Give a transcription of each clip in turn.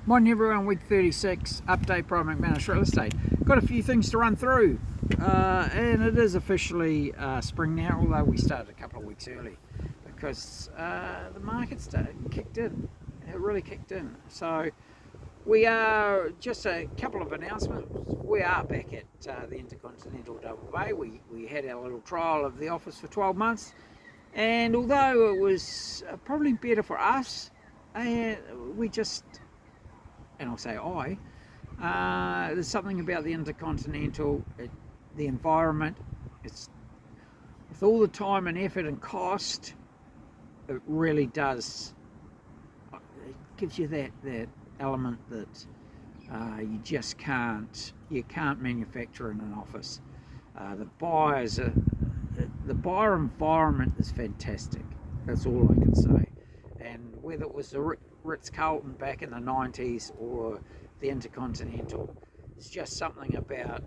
Morning everyone, week 36, update by McManus Real Estate. Got a few things to run through, and it is officially spring now, although we started a couple of weeks early because the market kicked in. It really kicked in. So we are, just a couple of announcements, we are back at the InterContinental Double Bay. We had our little trial of the office for 12 months, and although it was probably better for us, we just, and I'll say there's something about the InterContinental, the environment, it's with all the time and effort and cost, it really does, it gives you that element that you just can't manufacture in an office. The buyer environment is fantastic, that's all I can say. And whether it was the Ritz-Carlton back in the 90s or the InterContinental, it's just something about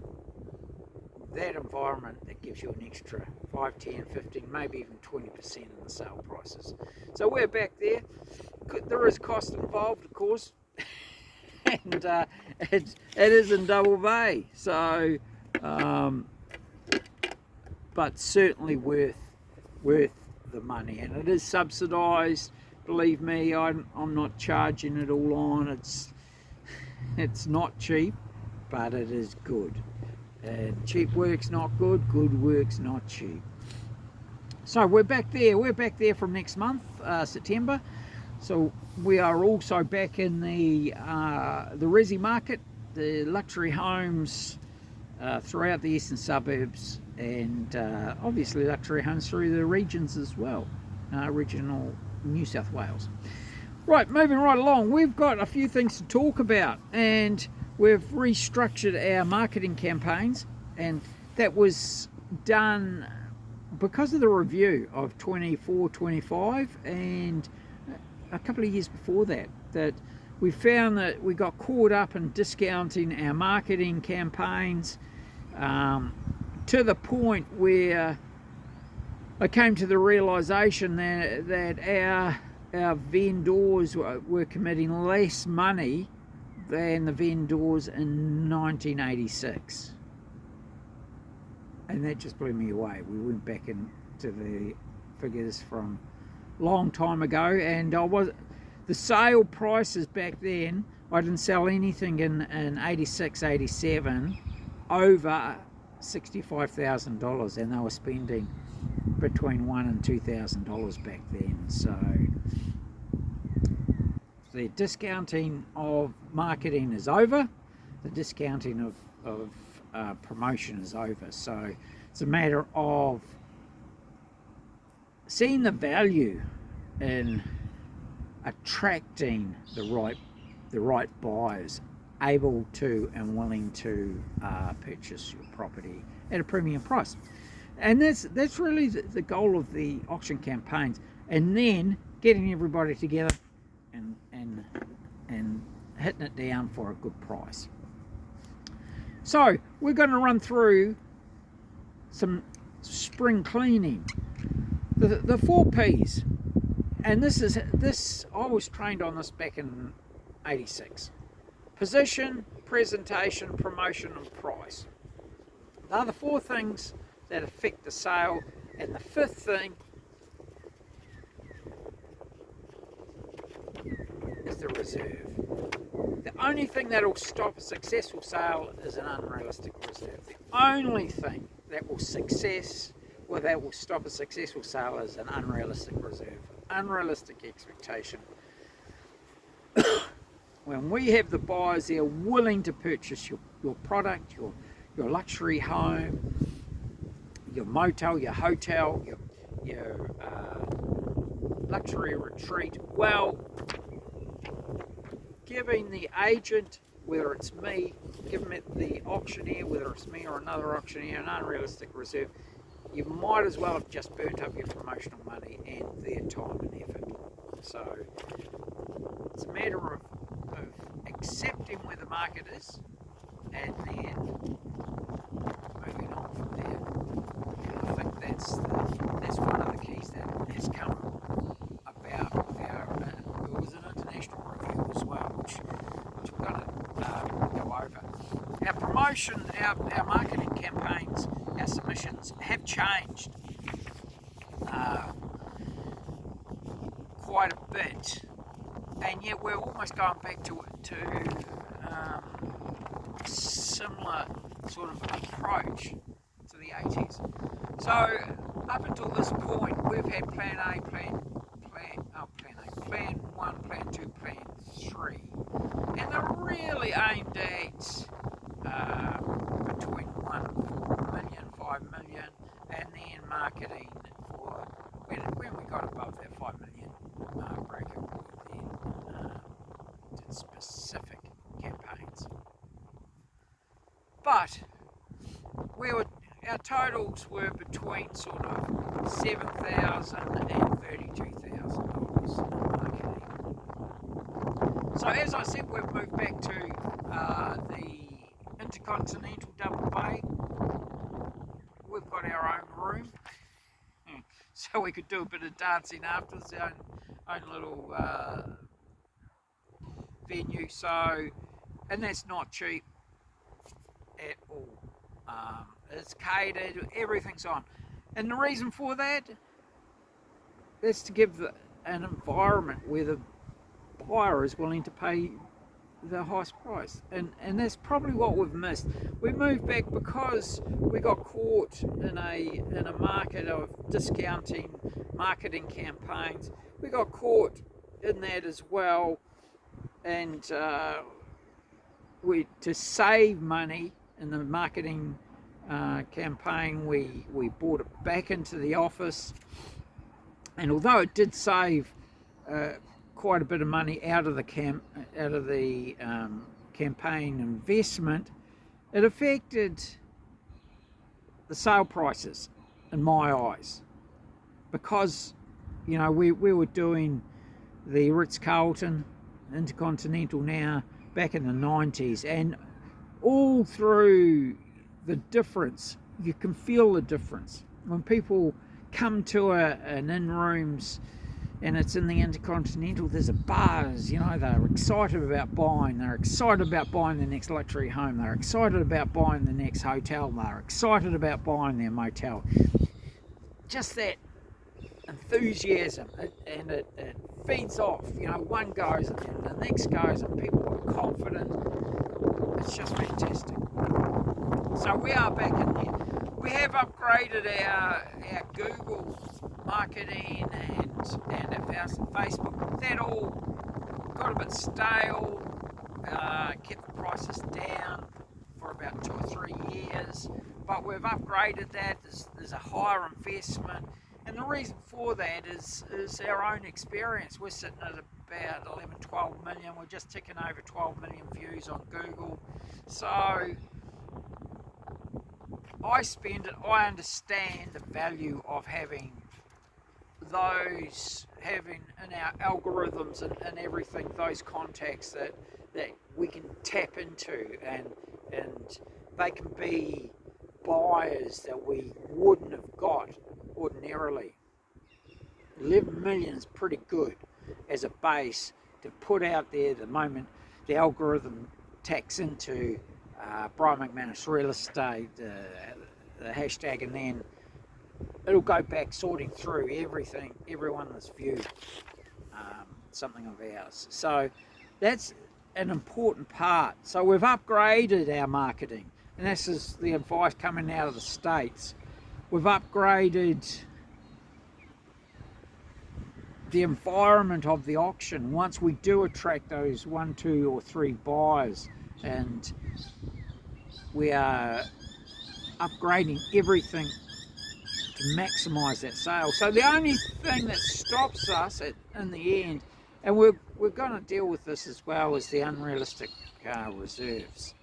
that environment that gives you an extra 5, 10, 15, maybe even 20% in the sale prices. So we're back there. There is cost involved, of course, and it is in Double Bay, so but certainly worth the money, and it is subsidised. Believe me, I'm not charging it all on. It's not cheap, but it is good. And cheap work's not good. Good work's not cheap. So we're back there. We're back there from next month, September. So we are also back in the resi market, the luxury homes throughout the eastern suburbs, and obviously luxury homes through the regions as well, regional New South Wales. Right, moving right along, we've got a few things to talk about, and we've restructured our marketing campaigns, and that was done because of the review of 24-25 and a couple of years before that we found that we got caught up in discounting our marketing campaigns to the point where I came to the realisation that our vendors were committing less money than the vendors in 1986. And that just blew me away. We went back into the figures from a long time ago, and the sale prices back then, I didn't sell anything in 86, 87 over $65,000, and they were spending between $1,000 and $2,000 back then. So the discounting of marketing is over, the discounting of promotion is over. So it's a matter of seeing the value in attracting the right buyers able to and willing to purchase your property at a premium price. And that's really the goal of the auction campaigns, and then getting everybody together and hitting it down for a good price. So we're going to run through some spring cleaning, the 4 P's, and this I was trained on this back in 86. Position, presentation, promotion, and price. They're the 4 things that affect the sale, and the 5th thing is the reserve. The only thing that will stop a successful sale is an unrealistic reserve. The only thing that will stop a successful sale is an unrealistic reserve, unrealistic expectation. When we have the buyers there willing to purchase your product, your luxury home, your motel, your hotel, your luxury retreat, well, giving the agent, whether it's me, giving it the auctioneer, whether it's me or another auctioneer, an unrealistic reserve, you might as well have just burnt up your promotional money and their time and effort. So it's a matter of accepting where the market is and then moving on from there. And I think that's one of the keys that has come about with our it was an international review as well, which our marketing campaigns, our submissions have changed quite a bit, and yet we're almost going back to similar sort of approach to the 80s. So up until this point, we've had Plan A, Plan 1, Plan 2, Plan 3, and they're really aimed at between 4 million, 5 million, and then marketing for when we got above that 5 million bracket, we then did specific campaigns. But our totals were between sort of $7,000 and $32,000 in marketing. So as I said, we've moved back to the InterContinental Double Bay. We've got our own room, so we could do a bit of dancing after our own little venue. So, and that's not cheap at all. It's catered, everything's on, and the reason for that is to give an environment where the buyer is willing to pay the highest price, and that's probably what we've missed. We moved back because we got caught in a market of discounting marketing campaigns. We got caught in that as well, and to save money in the marketing campaign, we brought it back into the office, and although it did save quite a bit of money out of the campaign investment, it affected the sale prices in my eyes, because we were doing the Ritz-Carlton, InterContinental now, back in the 90s, and all through the difference, you can feel the difference when people come to an in-rooms and it's in the InterContinental. There's a buzz, they're excited about buying, they're excited about buying the next luxury home, they're excited about buying the next hotel, they're excited about buying their motel. Just that enthusiasm, and it feeds off. One goes and then the next goes, and people are confident. It's just fantastic. So we are back in there. We have upgraded our Google marketing and our Facebook. That all got a bit stale, kept the prices down for about 2 or 3 years, but we've upgraded that. There's a higher investment, and the reason for that is our own experience. We're sitting at about 11, 12 million. We're just ticking over 12 million views on Google. So I spend it. I understand the value of having in our algorithms and everything, those contacts that we can tap into, and they can be buyers that we wouldn't have got ordinarily. 11 million is pretty good as a base to put out there the moment the algorithm tacks into Brian McManus real estate, the hashtag, and then it'll go back sorting through everyone that's viewed something of ours. So that's an important part. So we've upgraded our marketing, and this is the advice coming out of the States. We've upgraded the environment of the auction once we do attract those 1, 2 or 3 buyers, and we are upgrading everything to maximise that sale. So the only thing that stops us in the end, and we're going to deal with this as well, is the unrealistic reserves.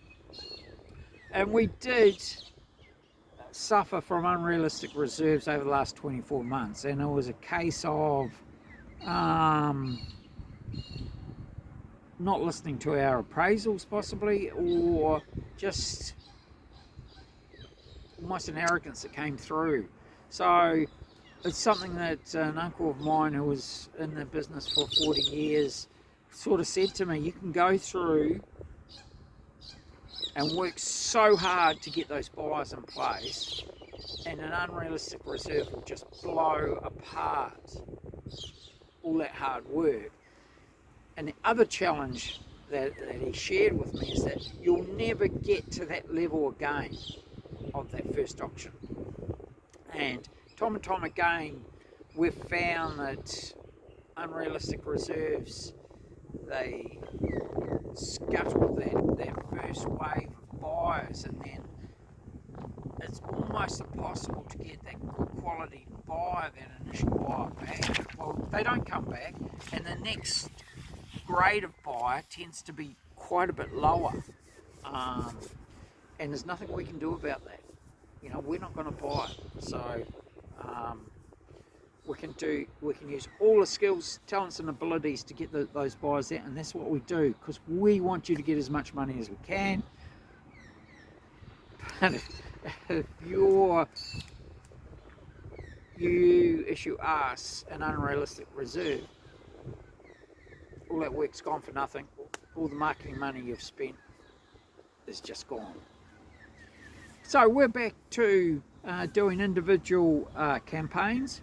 And we did suffer from unrealistic reserves over the last 24 months, and it was a case of not listening to our appraisals possibly, or just almost an arrogance that came through. So it's something that an uncle of mine who was in the business for 40 years sort of said to me: you can go through and work so hard to get those buyers in place, and an unrealistic reserve will just blow apart all that hard work. And the other challenge that he shared with me is that you'll never get to that level again of that first auction. And time again, we've found that unrealistic reserves, they scuttle that first wave of buyers, and then it's almost impossible to get that good quality buyer, that initial buyer back. Well, they don't come back, and the next grade of buyer tends to be quite a bit lower, and there's nothing we can do about that. You know, we're not going to buy it, so we can use all the skills, talents and abilities to get those buyers out, and that's what we do, because we want you to get as much money as we can. But if you issue us an unrealistic reserve, all that work's gone for nothing. All the marketing money you've spent is just gone. So we're back to doing individual campaigns.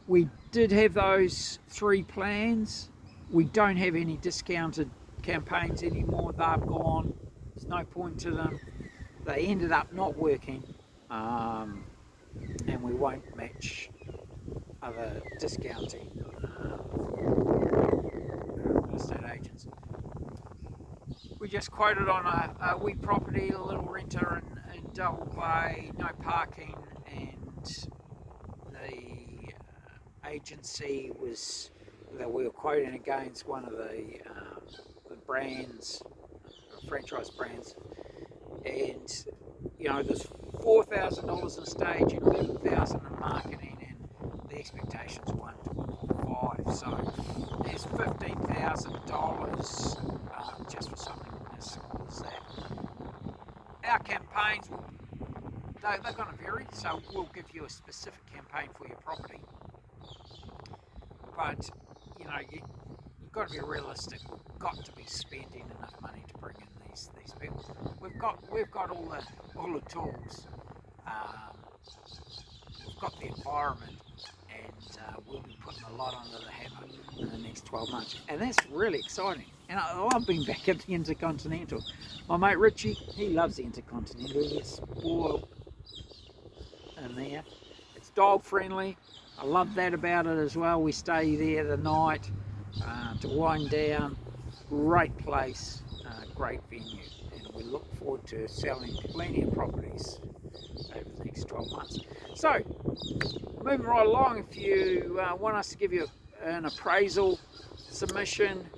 We did have those 3 plans. We don't have any discounted campaigns anymore. They've gone. There's no point to them. They ended up not working, and we won't match other discounting real estate agents. We just quoted on a wee property, a little renter in Double Bay, no parking, and the agency was that we were quoting against one of the brands, franchise brands, and you know, there's $4,000 in stage and $11,000 in marketing, and the expectations 1 to 1.5. So there's $15,000 just for something as simple as that. Our campaigns, they're going to vary, so we'll give you a specific campaign for your property. But you know, you've got to be realistic. We've got to be spending enough money to bring in these people. We've got all the tools. We've got the environment, and we'll be putting a lot under the hammer in the next 12 months, and that's really exciting. And I love being back at the InterContinental. My mate Richie, he loves the InterContinental. He gets spoiled in there. It's dog friendly. I love that about it as well. We stay there the night to wind down. Great place, great venue, and we look forward to selling plenty of properties over the next 12 months. So, moving right along, if you want us to give you an appraisal submission,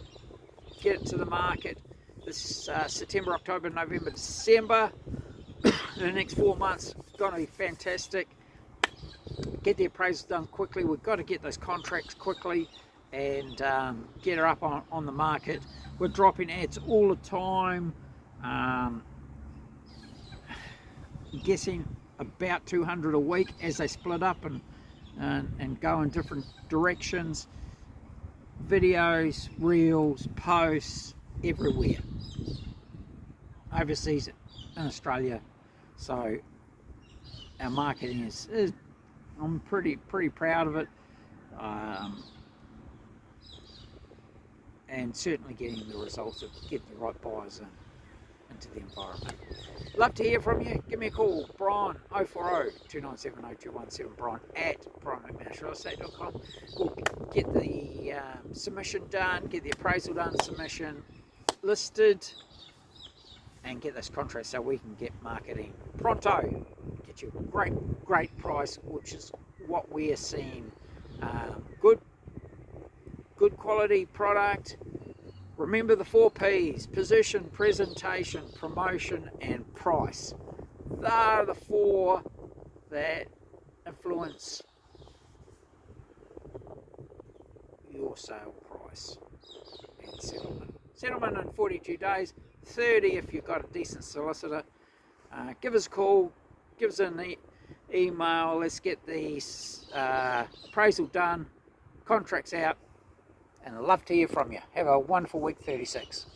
get it to the market this September, October, November, December, the next 4 months, it's going to be fantastic. Get the appraisal done quickly. We've got to get those contracts quickly and get her up on the market. We're dropping ads all the time. I'm guessing about 200 a week as they split up and go in different directions. Videos, reels, posts, everywhere. Overseas, in Australia. So our marketing is I'm pretty proud of it. And certainly getting the results of getting the right buyers into the environment. Love to hear from you. Give me a call, Brian, 040-297-0217, Brian at brian@McManusRealEstate.com. We'll get the submission done, get the appraisal done, submission listed, and get this contract so we can get marketing pronto. Get you a great price, which is what we are seeing. Good quality product. Remember the 4 P's: position, presentation, promotion, and price. They are the 4 that influence your sale price and settlement. Settlement in 42 days, 30 if you've got a decent solicitor. Give us a call, give us an email. Let's get the appraisal done, contracts out, and I'd love to hear from you. Have a wonderful week 36.